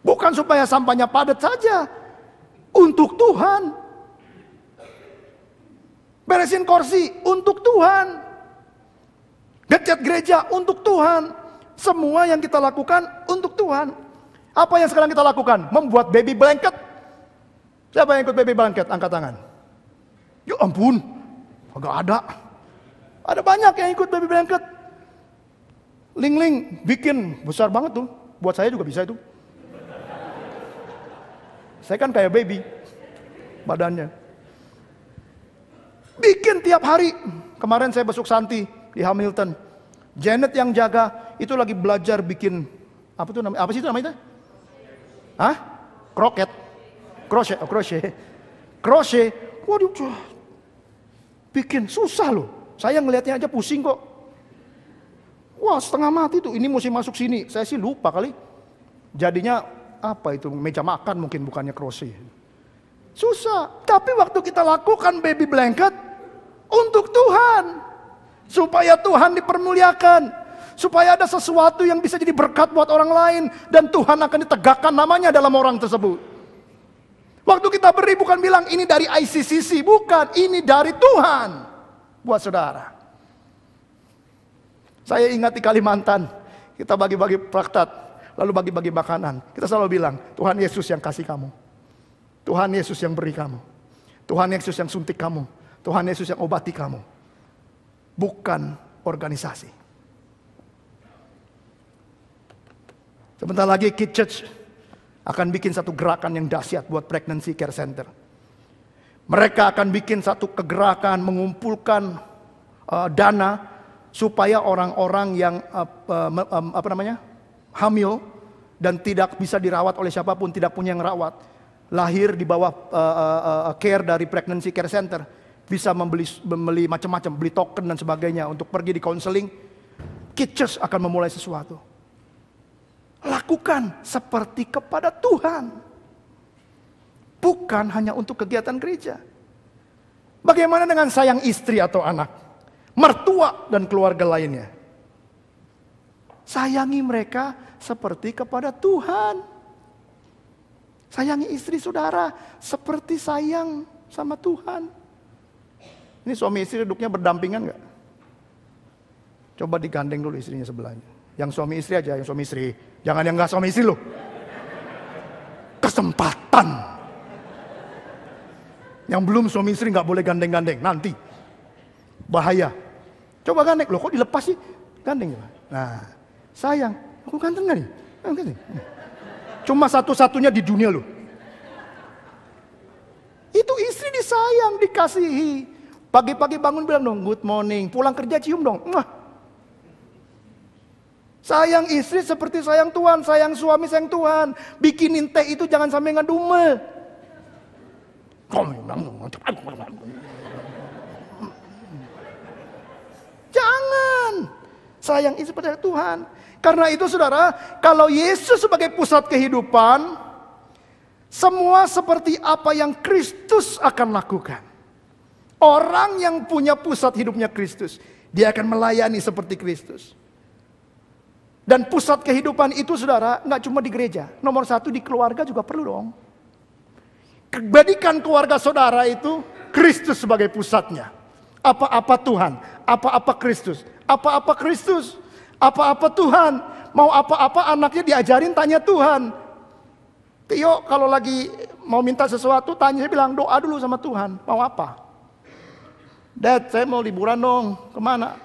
Bukan supaya sampahnya padat saja. untuk Tuhan. Beresin kursi untuk Tuhan. Ngecat gereja untuk Tuhan. Semua yang kita lakukan untuk Tuhan. Apa yang sekarang kita lakukan? Membuat baby blanket. Siapa yang ikut baby blanket? Angkat tangan. Ya ampun, agak ada. Ada banyak yang ikut baby blanket. Ling-ling bikin besar banget tuh. Buat saya juga bisa itu. Saya kan kayak baby badannya. Bikin tiap hari. Kemarin saya besuk Santi di Hamilton. Janet yang jaga itu lagi belajar bikin apa tuh namanya? Apa sih itu namanya? Hah? Kroket. Crochet, crochet. Waduh, bikin susah loh. Saya ngelihatnya aja pusing kok. Wah, setengah mati tuh. Ini mesti masuk sini. Saya sih lupa kali. Jadinya apa itu? Meja makan mungkin, bukannya crochet. Susah. Tapi waktu kita lakukan baby blanket untuk Tuhan, supaya Tuhan dipermuliakan, supaya ada sesuatu yang bisa jadi berkat buat orang lain, dan Tuhan akan ditegakkan namanya dalam orang tersebut. Waktu kita beri bukan bilang ini dari ICCC, bukan, ini dari Tuhan buat saudara. Saya ingat di Kalimantan, kita bagi-bagi praktat, lalu bagi-bagi makanan. Kita selalu bilang, Tuhan Yesus yang kasih kamu, Tuhan Yesus yang beri kamu, Tuhan Yesus yang suntik kamu, Tuhan Yesus yang obati kamu, bukan organisasi. Sebentar lagi Kid Church akan bikin satu gerakan yang dahsyat buat Pregnancy Care Center. Mereka akan bikin satu kegerakan mengumpulkan dana supaya orang-orang yang hamil dan tidak bisa dirawat oleh siapapun, tidak punya yang rawat, lahir di bawah care dari Pregnancy Care Center, bisa membeli macam-macam, beli token dan sebagainya untuk pergi di counseling. Kid Church akan memulai sesuatu. Lakukan seperti kepada Tuhan, bukan hanya untuk kegiatan gereja. Bagaimana dengan sayang istri atau anak, mertua dan keluarga lainnya? Sayangi mereka seperti kepada Tuhan. Sayangi istri saudara seperti sayang sama Tuhan. Ini suami istri duduknya berdampingan gak? Coba digandeng dulu istrinya sebelahnya. Yang suami istri aja, yang suami istri. Jangan yang gak suami istri loh. Kesempatan. Yang belum suami istri gak boleh gandeng-gandeng. Nanti. Bahaya. Coba gandeng. Loh kok dilepas sih? Gandeng. Nah, sayang. Aku ganteng gak nih? Cuma satu-satunya di dunia loh. Itu istri disayang, dikasihi. Pagi-pagi bangun bilang dong, good morning. Pulang kerja cium dong. Sayang istri seperti sayang Tuhan, sayang suami sayang Tuhan. Bikinin teh itu jangan sampai ngedumel. Jangan. Sayang istri seperti Tuhan. Karena itu saudara, kalau Yesus sebagai pusat kehidupan, semua seperti apa yang Kristus akan lakukan. Orang yang punya pusat hidupnya Kristus, dia akan melayani seperti Kristus. Dan pusat kehidupan itu saudara, gak cuma di gereja. Nomor satu di keluarga juga perlu dong. Jadikan keluarga saudara itu Kristus sebagai pusatnya. Apa-apa Tuhan, apa-apa Kristus. Apa-apa Kristus, apa-apa Tuhan. Mau apa-apa anaknya diajarin tanya Tuhan. Tio kalau lagi mau minta sesuatu tanya, saya bilang doa dulu sama Tuhan. Mau apa? Dad, saya mau liburan dong. Kemana?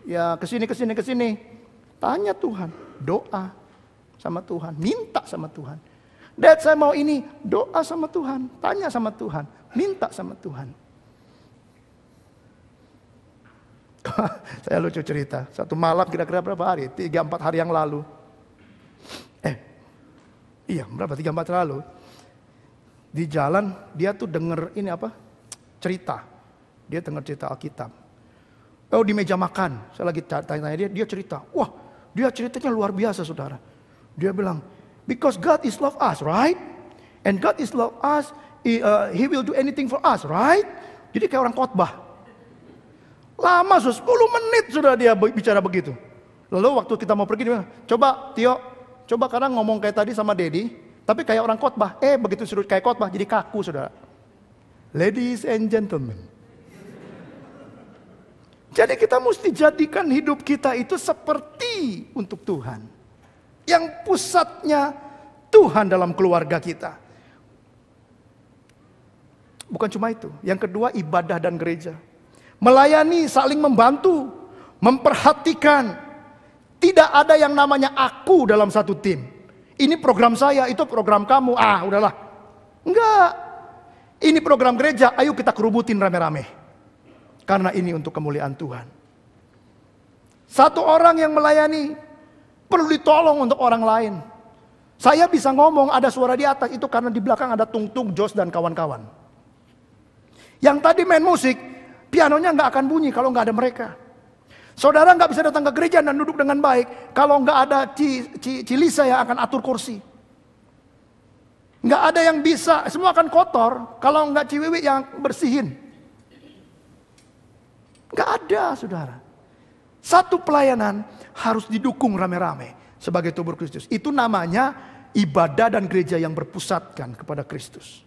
Ya kesini. Tanya Tuhan, doa sama Tuhan, minta sama Tuhan. Dad, saya mau ini, doa sama Tuhan, tanya sama Tuhan, minta sama Tuhan. Saya lucu cerita, satu malam kira-kira berapa hari? 3-4 hari yang lalu. Berapa? 3-4 hari lalu. Di jalan dia tuh denger ini apa? Cerita. Dia denger cerita Alkitab. Oh, di meja makan, saya lagi tanya-tanya dia cerita. Wah, dia ceritanya luar biasa saudara. Dia bilang, because God is love us, right? And God is love us, He will do anything for us, right? Jadi kayak orang khotbah. Lama 10 menit sudah dia bicara begitu. Lalu waktu kita mau pergi dia bilang, coba Tio, coba sekarang ngomong kayak tadi sama Dedi, Tapi kayak orang khotbah, begitu suruh kayak khotbah jadi kaku, saudara. Ladies and gentlemen. Jadi kita mesti jadikan hidup kita itu seperti untuk Tuhan. Yang pusatnya Tuhan dalam keluarga kita. Bukan cuma itu. Yang kedua, ibadah dan gereja. Melayani, saling membantu, memperhatikan. Tidak ada yang namanya aku dalam satu tim. Ini program saya, itu program kamu. Udahlah. Enggak. Ini program gereja, ayo kita kerubutin rame-rame. Karena ini untuk kemuliaan Tuhan. Satu orang yang melayani perlu ditolong untuk orang lain. Saya bisa ngomong ada suara di atas itu karena di belakang ada Tung-Tung, Jos dan kawan-kawan. Yang tadi main musik, pianonya nggak akan bunyi kalau nggak ada mereka. Saudara nggak bisa datang ke gereja dan duduk dengan baik kalau nggak ada Cilisa yang akan atur kursi. Nggak ada yang bisa, semua akan kotor kalau nggak Ciwiwi yang bersihin. Nggak ada, saudara. Satu pelayanan harus didukung rame-rame sebagai tubuh Kristus. Itu namanya ibadah dan gereja yang berpusatkan kepada Kristus.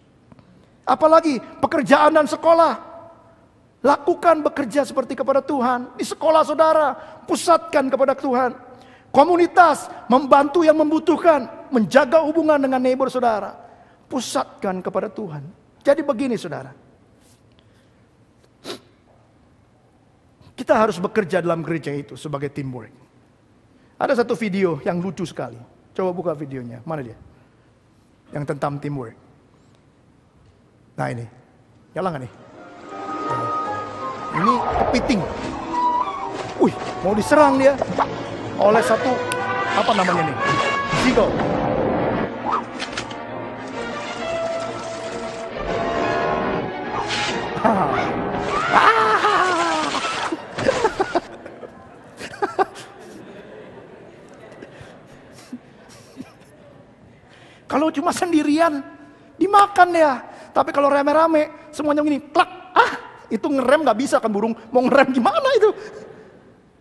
Apalagi pekerjaan dan sekolah. Lakukan bekerja seperti kepada Tuhan. Di sekolah saudara, pusatkan kepada Tuhan. Komunitas, membantu yang membutuhkan. Menjaga hubungan dengan neighbor saudara. Pusatkan kepada Tuhan. Jadi begini saudara. Kita harus bekerja dalam gereja itu sebagai teamwork. Ada satu video yang lucu sekali. Coba buka videonya. Mana dia? Yang tentang teamwork. Nah ini. Nyala nggak nih? Ini kepiting. Wih, mau diserang dia. Oleh satu, apa namanya nih? Seagull. Kalau cuma sendirian, dimakan ya. Tapi kalau rame-rame, semuanya begini, klak. Itu ngerem gak bisa kan burung. Mau ngerem gimana itu?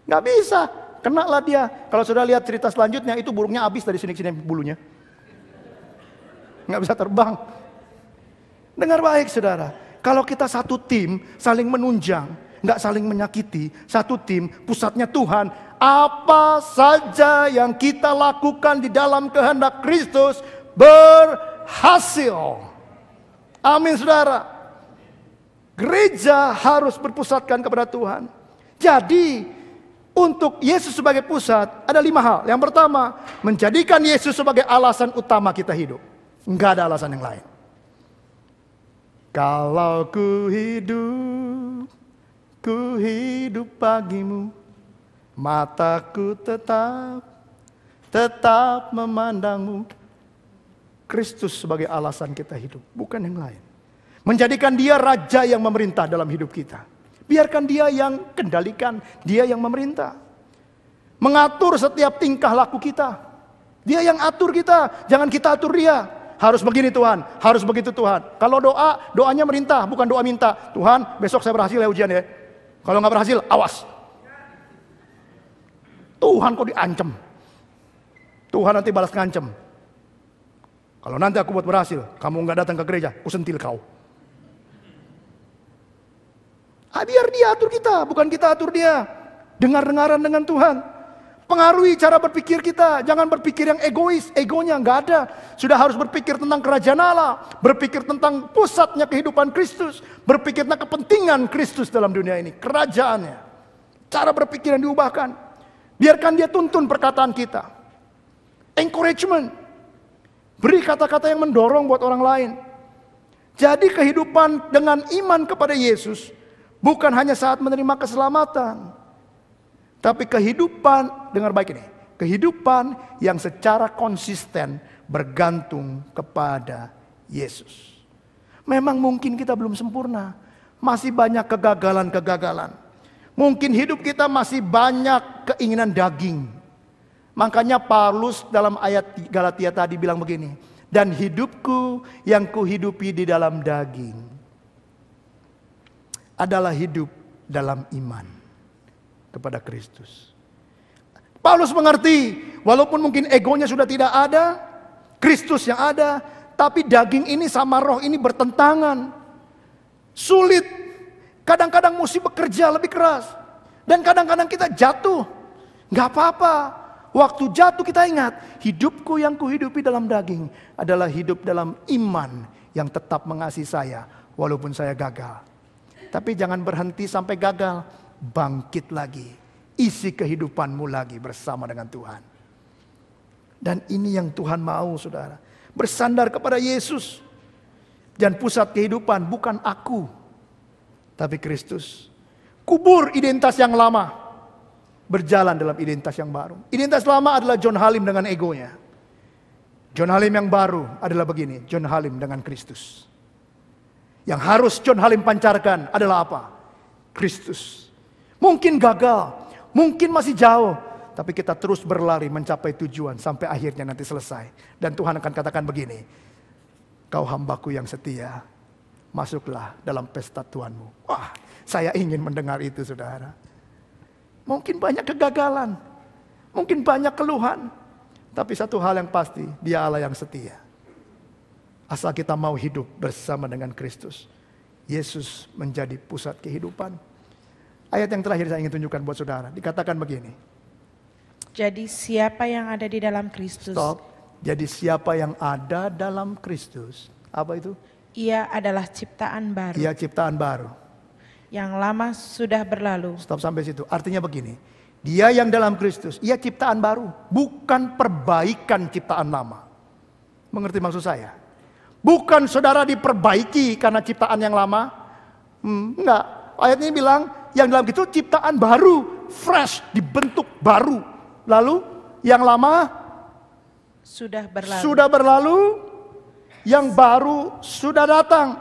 Gak bisa. Kena lah dia. Kalau sudah lihat cerita selanjutnya, itu burungnya habis dari sini-sini bulunya. Gak bisa terbang. Dengar baik saudara. Kalau kita satu tim, saling menunjang, gak saling menyakiti. Satu tim, pusatnya Tuhan. Apa saja yang kita lakukan di dalam kehendak Kristus berhasil. Amin saudara. Gereja harus berpusatkan kepada Tuhan. Jadi untuk Yesus sebagai pusat ada 5 hal. Yang pertama, menjadikan Yesus sebagai alasan utama kita hidup. Enggak ada alasan yang lain. Kalau ku hidup bagimu, mataku tetap memandangmu. Kristus sebagai alasan kita hidup, bukan yang lain. Menjadikan dia raja yang memerintah dalam hidup kita. Biarkan dia yang kendalikan, dia yang memerintah. Mengatur setiap tingkah laku kita. Dia yang atur kita, jangan kita atur dia. Harus begini Tuhan, harus begitu Tuhan. Kalau doanya merintah, bukan doa minta. Tuhan, besok saya berhasil ya ujian ya. Kalau nggak berhasil, awas. Tuhan kok diancam. Tuhan nanti balas ngancam. Kalau nanti aku buat berhasil, kamu nggak datang ke gereja, aku sentil kau. Biar dia atur kita, bukan kita atur dia. Dengar-dengaran dengan Tuhan. Pengaruhi cara berpikir kita. Jangan berpikir yang egois, egonya nggak ada. Sudah harus berpikir tentang kerajaan Allah, berpikir tentang pusatnya kehidupan Kristus, berpikir tentang kepentingan Kristus dalam dunia ini, kerajaannya. Cara berpikir yang diubahkan. Biarkan dia tuntun perkataan kita. Encouragement. Beri kata-kata yang mendorong buat orang lain. Jadi kehidupan dengan iman kepada Yesus bukan hanya saat menerima keselamatan. Tapi kehidupan, dengar baik ini. Kehidupan yang secara konsisten bergantung kepada Yesus. Memang mungkin kita belum sempurna. Masih banyak kegagalan-kegagalan. Mungkin hidup kita masih banyak keinginan daging. Makanya Paulus dalam ayat Galatia tadi bilang begini. Dan hidupku yang kuhidupi di dalam daging adalah hidup dalam iman kepada Kristus. Paulus mengerti, walaupun mungkin egonya sudah tidak ada, Kristus yang ada, tapi daging ini sama roh ini bertentangan. Sulit. Kadang-kadang mesti bekerja lebih keras. Dan kadang-kadang kita jatuh. Gak apa-apa. Waktu jatuh kita ingat, hidupku yang kuhidupi dalam daging adalah hidup dalam iman yang tetap mengasihi saya walaupun saya gagal. Tapi jangan berhenti sampai gagal, bangkit lagi. Isi kehidupanmu lagi bersama dengan Tuhan. Dan ini yang Tuhan mau, saudara. Bersandar kepada Yesus. Dan pusat kehidupan bukan aku, tapi Kristus. Kubur identitas yang lama. Berjalan dalam identitas yang baru. Identitas lama adalah John Halim dengan egonya. John Halim yang baru adalah begini, John Halim dengan Kristus. Yang harus John Halim pancarkan adalah apa? Kristus. Mungkin gagal, mungkin masih jauh, tapi kita terus berlari mencapai tujuan sampai akhirnya nanti selesai. Dan Tuhan akan katakan begini, kau hambaku yang setia, masuklah dalam pesta Tuhanmu. Wah, saya ingin mendengar itu, saudara. Mungkin banyak kegagalan, mungkin banyak keluhan, tapi satu hal yang pasti, Dia Allah yang setia. Asal kita mau hidup bersama dengan Kristus, Yesus menjadi pusat kehidupan. Ayat yang terakhir saya ingin tunjukkan buat saudara, dikatakan begini. Jadi siapa yang ada di dalam Kristus? Stop. Jadi siapa yang ada dalam Kristus, apa itu? Ia adalah ciptaan baru. Ia ciptaan baru. Yang lama sudah berlalu. Stop sampai situ. Artinya begini. Dia yang dalam Kristus. Ia ciptaan baru. Bukan perbaikan ciptaan lama. Mengerti maksud saya? Bukan saudara diperbaiki karena ciptaan yang lama. Enggak. Ayat ini bilang. Yang dalam itu ciptaan baru. Fresh. Dibentuk baru. Lalu yang lama. Sudah berlalu. Sudah berlalu. Yang baru sudah datang.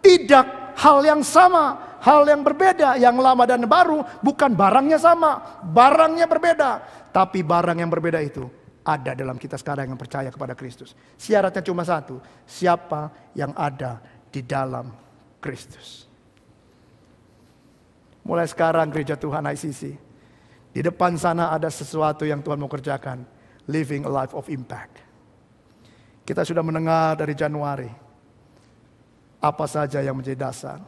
Tidak hal yang sama. Hal yang berbeda, yang lama dan baru bukan barangnya sama, barangnya berbeda. Tapi barang yang berbeda itu ada dalam kita sekarang yang percaya kepada Kristus. Syaratnya cuma satu, siapa yang ada di dalam Kristus. Mulai sekarang gereja Tuhan ICC, di depan sana ada sesuatu yang Tuhan mau kerjakan, living a life of impact. Kita sudah mendengar dari Januari, apa saja yang menjadi dasar.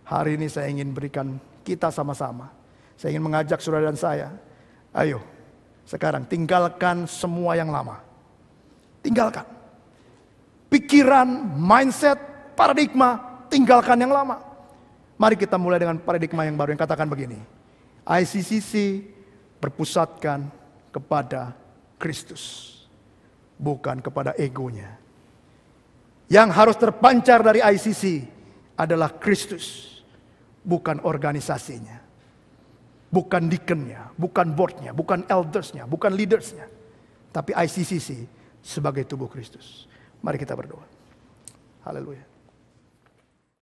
Hari ini saya ingin berikan kita sama-sama. Saya ingin mengajak saudara dan saya. Ayo, sekarang tinggalkan semua yang lama. Tinggalkan. Pikiran, mindset, paradigma, tinggalkan yang lama. Mari kita mulai dengan paradigma yang baru yang katakan begini. ICCC berpusatkan kepada Kristus. Bukan kepada egonya. Yang harus terpancar dari ICC adalah Kristus. Bukan organisasinya, bukan deaconnya, bukan boardnya, bukan eldersnya, bukan leadersnya. Tapi ICCC sebagai tubuh Kristus. Mari kita berdoa. Haleluya.